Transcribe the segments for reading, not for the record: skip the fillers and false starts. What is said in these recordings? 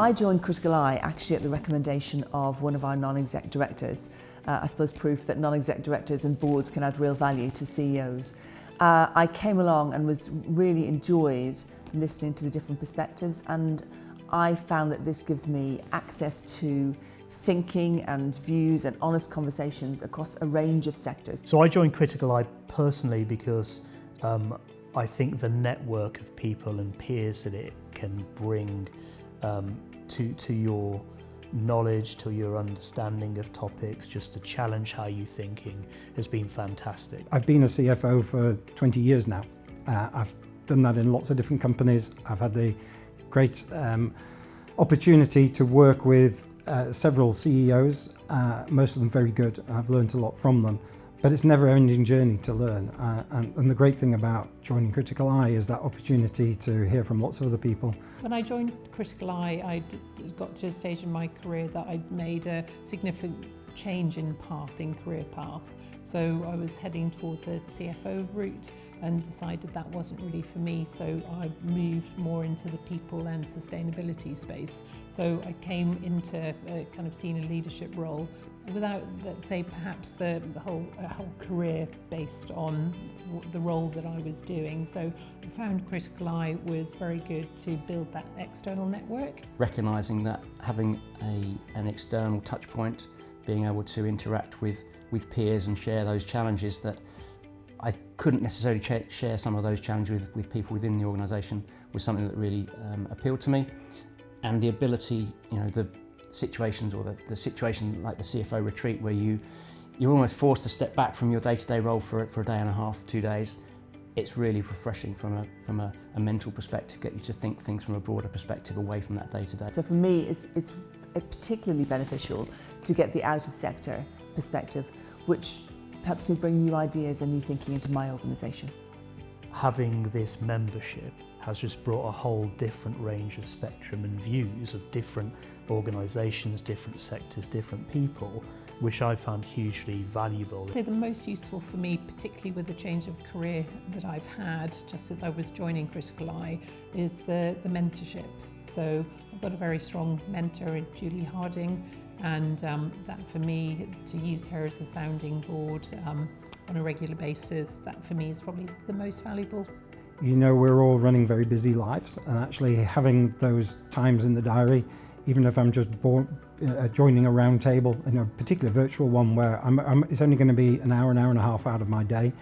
I joined Criticaleye actually at the recommendation of one of our non-exec directors. I suppose proof that non-exec directors and boards can add real value to CEOs. I came along and really enjoyed listening to the different perspectives, and I found that this gives me access to thinking and views and honest conversations across a range of sectors. So I joined Criticaleye personally because I think the network of people and peers that it can bring to your knowledge, to your understanding of topics, just to challenge how you're thinking, has been fantastic. I've been a CFO for 20 years now. I've done that in lots of different companies. I've had the great opportunity to work with several CEOs, most of them very good. I've learned a lot from them, but it's a never-ending journey to learn. And the great thing about joining Criticaleye is that opportunity to hear from lots of other people. When I joined Criticaleye, I got to a stage in my career that I'd made a significant change in career path. So I was heading towards a CFO route and decided that wasn't really for me. So I moved more into the people and sustainability space. So I came into a kind of senior leadership role without, let's say, perhaps the whole career based on the role that I was doing. So I found Criticaleye was very good to build that external network. Recognising that having an external touch point, being able to interact with peers and share those challenges that I couldn't necessarily share some of those challenges with people within the organisation was something that really appealed to me. And the ability, the situations or the situation like the CFO retreat where you're almost forced to step back from your day-to-day role for a day and a half, 2 days. It's really refreshing from a mental perspective, get you to think things from a broader perspective away from that day-to-day. So for me, it's particularly beneficial to get the out-of-sector perspective, which helps me bring new ideas and new thinking into my organisation. Having this membership has just brought a whole different range of spectrum and views of different organisations, different sectors, different people, which I found hugely valuable. So the most useful for me, particularly with the change of career that I've had just as I was joining Criticaleye, is the mentorship. So I've got a very strong mentor in Julie Harding, and that for me, to use her as a sounding board on a regular basis, that for me is probably the most valuable. We're all running very busy lives, and actually having those times in the diary, even if I'm just joining a round table, in a particular virtual one where it's only going to be an hour and a half out of my day,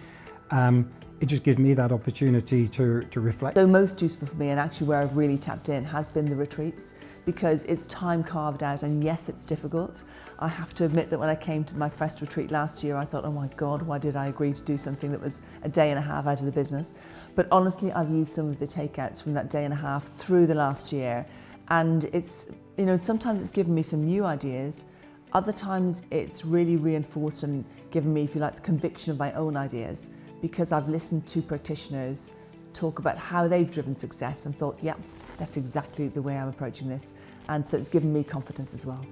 it just gives me that opportunity to reflect. So most useful for me, and actually where I've really tapped in, has been the retreats, because it's time carved out, and yes, it's difficult. I have to admit that when I came to my first retreat last year, I thought, oh my God, why did I agree to do something that was a day and a half out of the business? But honestly, I've used some of the takeouts from that day and a half through the last year, and it's, sometimes it's given me some new ideas. Other times it's really reinforced and given me, if you like, the conviction of my own ideas, because I've listened to practitioners talk about how they've driven success and thought, yeah, that's exactly the way I'm approaching this. And so it's given me confidence as well.